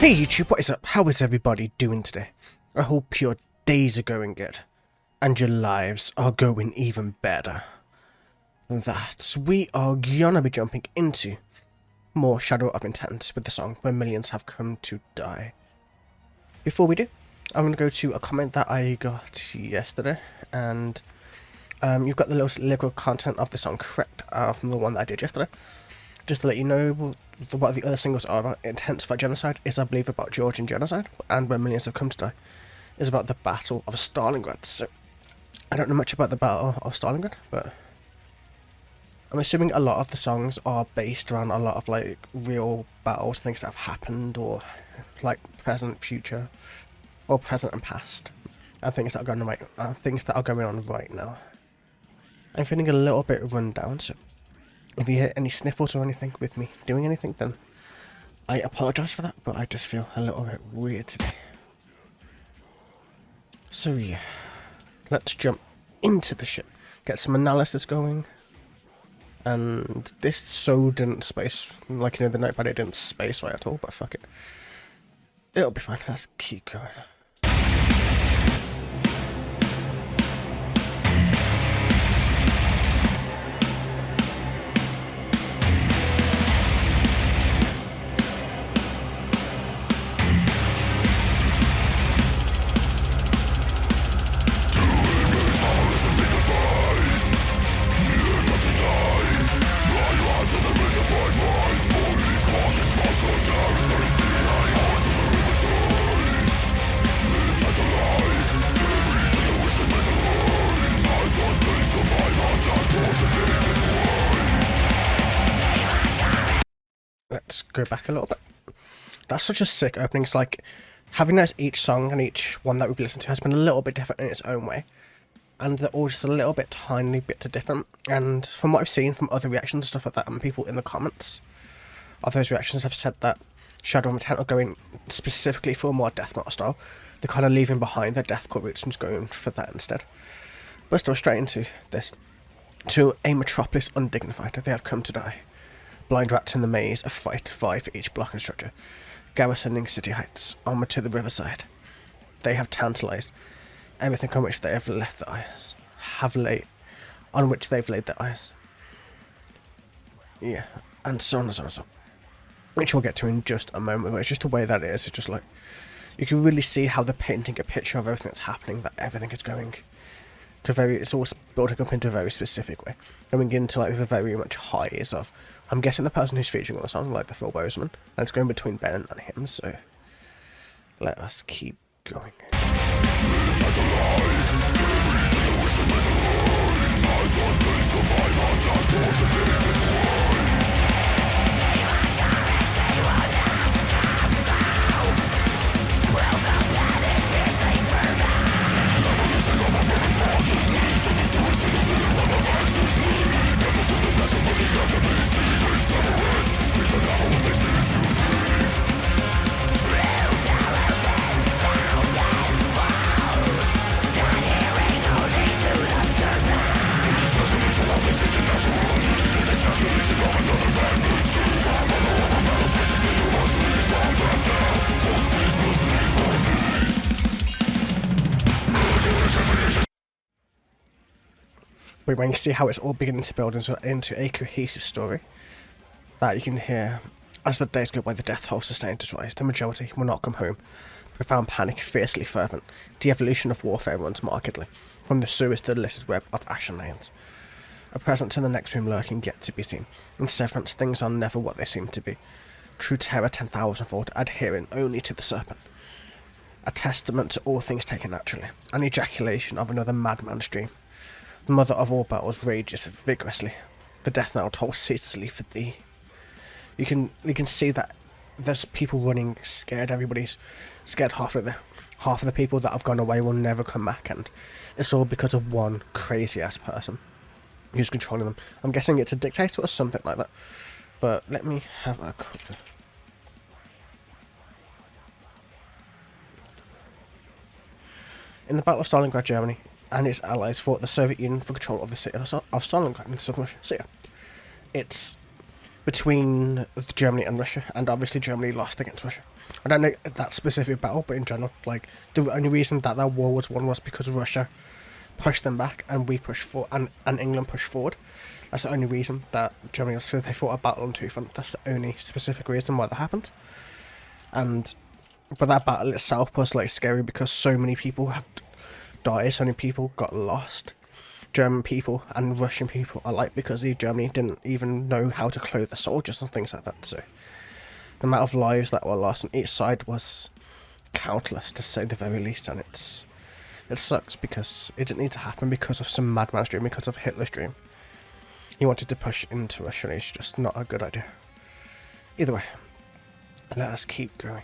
Hey YouTube, what is up? How is everybody doing today? I hope your days are going good, and your lives are going even better. That we are gonna be jumping into more Shadow of Intent with the song Where Millions Have Come to Die. Before we do, I'm gonna go to a comment that I got yesterday, and you've got the lyrical content of the song correct from the one that I did yesterday. Just to let you know what the other singles are about. Intensify Genocide is, I believe, about Georgian genocide, and When Millions Have Come to Die is about the Battle of Stalingrad. So, I don't know much about the Battle of Stalingrad, but I'm assuming a lot of the songs are based around a lot of like real battles, things that have happened, or like present, future, or present and past, and things that are going on right now. I'm feeling a little bit run down, so if you hear any sniffles or anything with me doing anything, then I apologise for that, but I just feel a little bit weird today. So yeah, let's jump into the shit, get some analysis going. And this so didn't space, like, you know, the notepad, it didn't space right at all, but fuck it. It'll be fine, let's keep going. Let's go back a little bit. That's such a sick opening. It's like having noticed each song and each one that we've listened to has been a little bit different in its own way, and they're all just a little bit tiny bits different. And from what I've seen from other reactions and stuff like that, and people in the comments of those reactions have said that Shadow of Intent are going specifically for a more death metal style. They're kind of leaving behind their deathcore roots and just going for that instead. But still, straight into this. To a metropolis undignified, they have come to die. Blind rats in the maze, a fight, vie for each block and structure. Garrisoning city heights, armoured to the riverside. They have tantalised everything on which they have left their eyes. On which they've laid their eyes. Yeah, and so on and so on and so on. Which we'll get to in just a moment, but it's just the way that it is. It's just like, you can really see how they're painting a picture of everything that's happening, that everything is going to it's all building up into a very specific way. Going into like the very much highs of, I'm guessing the person who's featuring on the song, like the Phil Bozeman, and it's going between Ben and him, so let us keep going. But when you see how it's all beginning to build into a cohesive story, that you can hear as the days go by, the death toll sustained to rise. The majority will not come home. Profound panic, fiercely fervent. The evolution of warfare runs markedly, from the sewers to the littered web of ashen lanes. A presence in the next room lurking yet to be seen. In severance, things are never what they seem to be. True terror 10,000-fold, adhering only to the serpent. A testament to all things taken naturally. An ejaculation of another madman's dream. The mother of all battles rages vigorously. The death knell tolls ceaselessly for thee. You can see that there's people running scared. Everybody's scared. Half of the people that have gone away will never come back, and it's all because of one crazy ass person who's controlling them. I'm guessing it's a dictator or something like that. But let me have a quick. In the Battle of Stalingrad, Germany and its allies fought the Soviet Union for control of the city of Stalingrad in southern Russia. So yeah, it's between Germany and Russia, and obviously Germany lost against Russia. I don't know that specific battle, but in general, like, the only reason that war was won was because Russia pushed them back and we pushed forward, and England pushed forward. That's the only reason that Germany lost. So they fought a battle on two fronts. That's the only specific reason why that happened. But that battle itself was like scary because so many people have died, so many people got lost. German people and Russian people alike, because Germany didn't even know how to clothe the soldiers and things like that. So the amount of lives that were lost on each side was countless, to say the very least, and it sucks because it didn't need to happen because of some madman's dream, because of Hitler's dream. He wanted to push into Russia, and it's just not a good idea. Either way, let us keep going.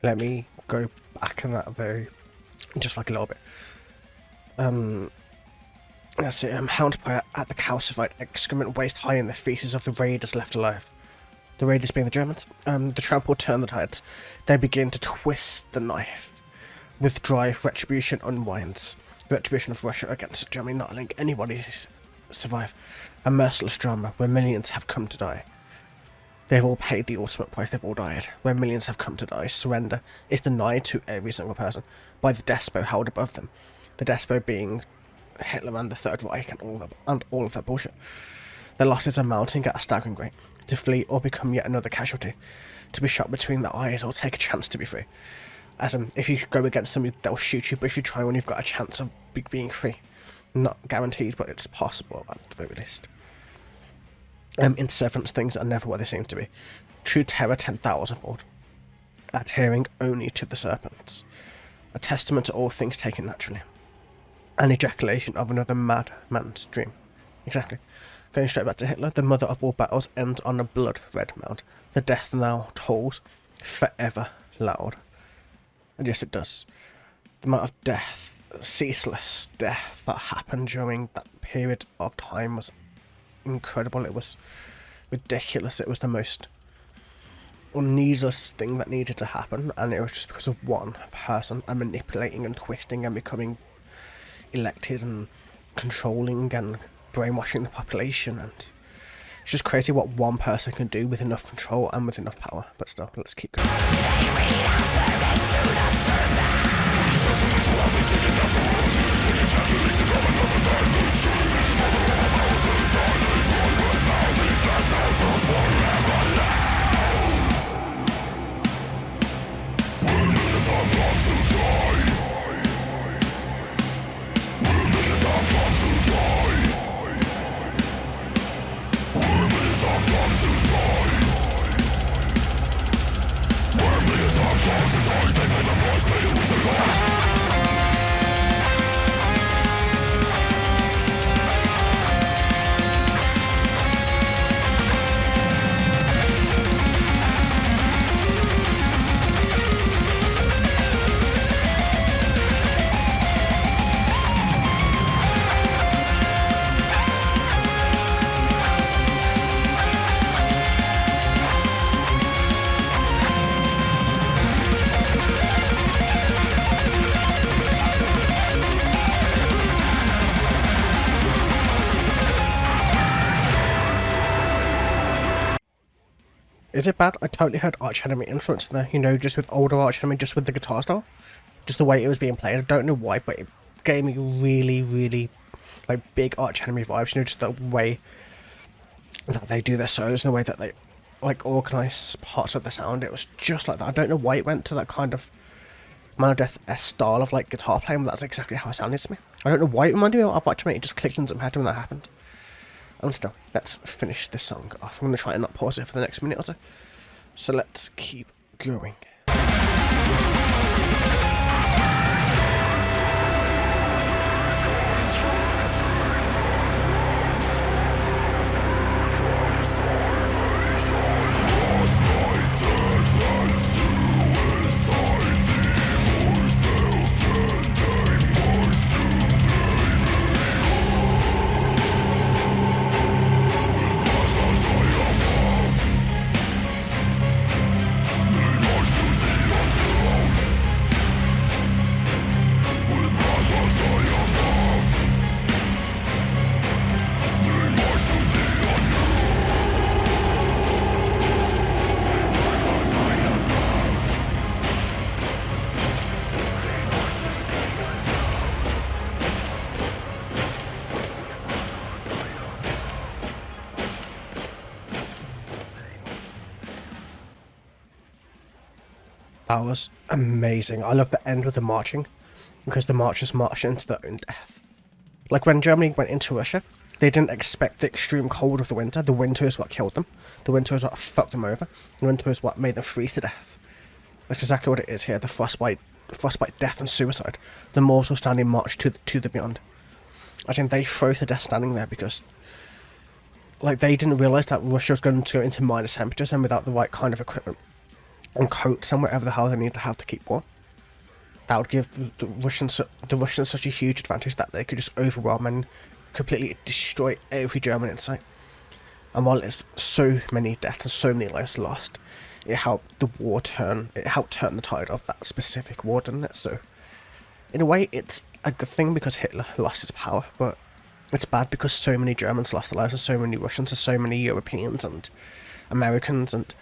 Let me go back in that just like a little bit. That's it. Hound prayer at the calcified excrement waist high in the feces of the raiders left alive. The raiders being the Germans. The trample turn the tides. They begin to twist the knife. With dry retribution unwinds. The retribution of Russia against Germany, not letting anybody survive. A merciless drama where millions have come to die. They've all paid the ultimate price, they've all died. Where millions have come to die, surrender is denied to every single person by the despot held above them. The despot being Hitler and the Third Reich and all of that bullshit. Their losses are mounting at a staggering rate. To flee or become yet another casualty. To be shot between the eyes or take a chance to be free. As in, if you go against them, they'll shoot you, but if you try one, you've got a chance of being free. Not guaranteed, but it's possible at the very least. In severance, things are never what they seem to be. True terror 10,000-fold. Adhering only to the serpents. A testament to all things taken naturally. An ejaculation of another madman's dream. Exactly. Going straight back to Hitler, the mother of all battles ends on a blood-red mound. The death knell tolls forever loud. And yes, it does. The amount of death, ceaseless death that happened during that period of time was incredible. It was ridiculous. It was the most needless thing that needed to happen, and it was just because of one person and manipulating and twisting and becoming elected and controlling and brainwashing the population. And it's just crazy what one person can do with enough control and with enough power. But still, let's keep going. Is it bad? I totally heard Arch Enemy influence in there, you know, just with older Arch Enemy, just with the guitar style. Just the way it was being played. I don't know why, but it gave me really, really, like, big Arch Enemy vibes, you know, just the way that they do their solos and the way that they, like, organise parts of the sound. It was just like that. I don't know why it went to that kind of Man of Death style of, like, guitar playing, but that's exactly how it sounded to me. I don't know why it reminded me of Arch Enemy, it just clicked into my head when that happened. And still, let's finish this song off. I'm going to try and not pause it for the next minute or so. So let's keep going. That was amazing. I love the end with the marching, because the marchers marched into their own death. Like when Germany went into Russia, they didn't expect the extreme cold of the winter. The winter is what killed them. The winter is what fucked them over. The winter is what made them freeze to death. That's exactly what it is here. The frostbite, death, and suicide. The mortal standing march to the beyond. I think they froze to death standing there because, like, they didn't realise that Russia was going to go into minus temperatures, and without the right kind of equipment and coats and whatever the hell they need to have to keep warm, that would give the Russians such a huge advantage that they could just overwhelm and completely destroy every German in sight. And while it's so many deaths and so many lives lost, it helped the war turn. It helped turn the tide of that specific war, didn't it? So, in a way, it's a good thing because Hitler lost his power, but it's bad because so many Germans lost their lives, and so many Russians, and so many Europeans and Americans, and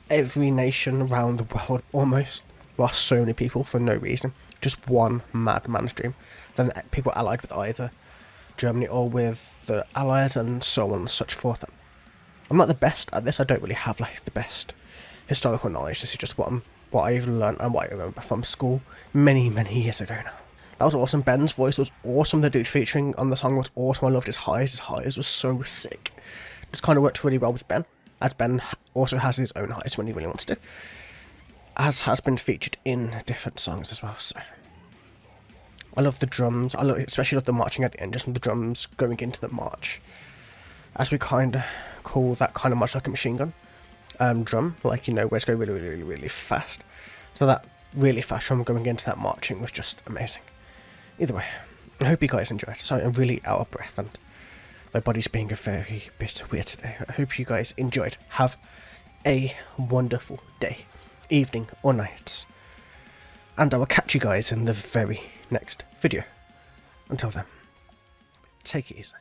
every nation around the world almost lost so many people for no reason. Just one madman's dream. Then people allied with either Germany or with the Allies, and so on and such forth. I'm not the best at this. I don't really have, like, the best historical knowledge. This is just what I've learned and what I remember from school many years ago now. That was awesome. Ben's voice was awesome. The dude featuring on the song was awesome. I loved his highs. His highs was so sick. Just kind of worked really well with Ben, as Ben also has his own highs when he really wants to, as has been featured in different songs as well. So I love the drums. I especially love the marching at the end, just the drums going into the march, as we kind of call that kind of much like a machine gun drum, like, you know, where it's going really fast. So that really fast drum going into that marching was just amazing. Either way, I hope you guys enjoyed. Sorry, I'm really out of breath and my body's being a very bit weird today. I hope you guys enjoyed. Have a wonderful day, evening, or night. And I will catch you guys in the very next video. Until then, take it easy.